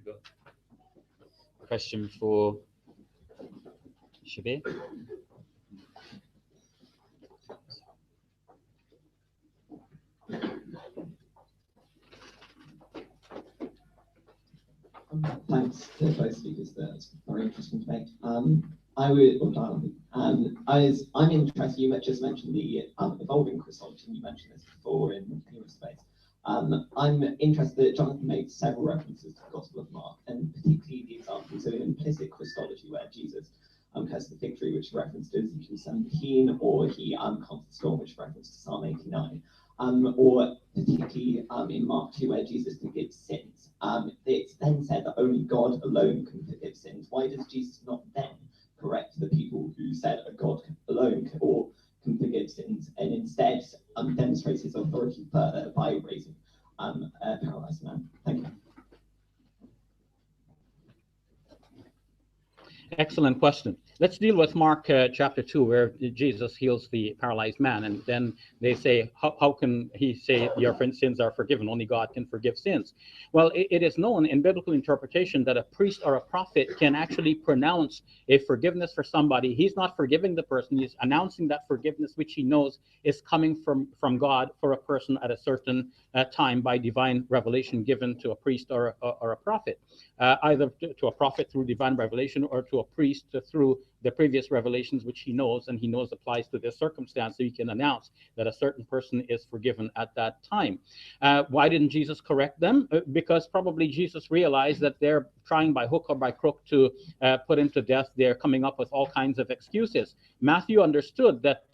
We got a question for Shabir. Thanks to both speakers. That's very interesting debate. I'm interested. You just mentioned the evolving Christology. You mentioned this before in numerous debates. I'm interested that Jonathan made several references to the Gospel of Mark, and particularly the examples of an implicit Christology where Jesus cursed the fig tree, which referenced to Ezekiel 17, or he calmed the storm, which referenced to Psalm 89. Or particularly in Mark 2, where Jesus forgives sins. It's then said that only God alone can forgive sins. Why does Jesus not then correct the people who said that God alone can forgive sins, and instead demonstrates his authority further by raising a paralyzed man? Thank you. Excellent question. Let's deal with Mark chapter 2, where Jesus heals the paralyzed man. And then they say, how can he say your sins are forgiven? Only God can forgive sins. Well, it is known in biblical interpretation that a priest or a prophet can actually pronounce a forgiveness for somebody. He's not forgiving the person. He's announcing that forgiveness, which he knows is coming from God for a person at a certain time by divine revelation given to a priest or a prophet. Either to a prophet through divine revelation or to a priest through the previous revelations which he knows applies to this circumstance, so he can announce that a certain person is forgiven at that time. Why didn't Jesus correct them? Because probably Jesus realized that they're trying by hook or by crook to put him to death. They're coming up with all kinds of excuses. Matthew understood that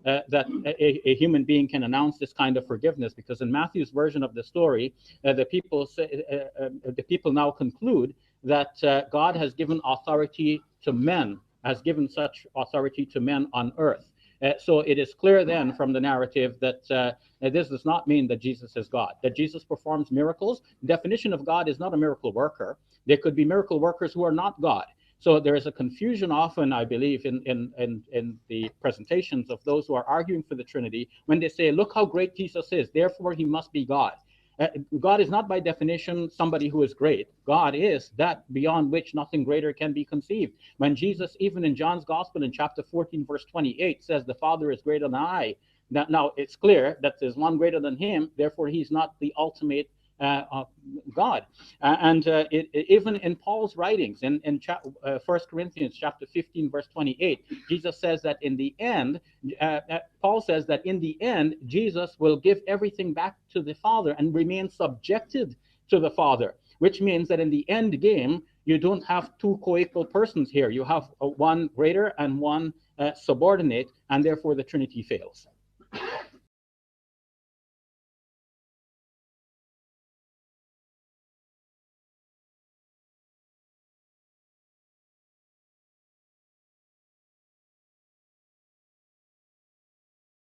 a human being can announce this kind of forgiveness, because in Matthew's version of the story, the people now conclude that God has given authority to men, has given such authority to men on earth. So it is clear then from the narrative that this does not mean that Jesus is God, that Jesus performs miracles. The definition of God is not a miracle worker. There could be miracle workers who are not God. So there is a confusion often, I believe, in the presentations of those who are arguing for the Trinity when they say, look how great Jesus is, therefore he must be God. God is not by definition somebody who is great. God is that beyond which nothing greater can be conceived. When Jesus, even in John's Gospel in chapter 14, verse 28, says the Father is greater than I, now it's clear that there's one greater than him, therefore he's not the ultimate God. Even in Paul's writings, in 1 Corinthians chapter 15, verse 28, Jesus says that in the end, Paul says that in the end, Jesus will give everything back to the Father and remain subjected to the Father, which means that in the end game, you don't have two co-equal persons here. You have one greater and one subordinate, and therefore the Trinity fails.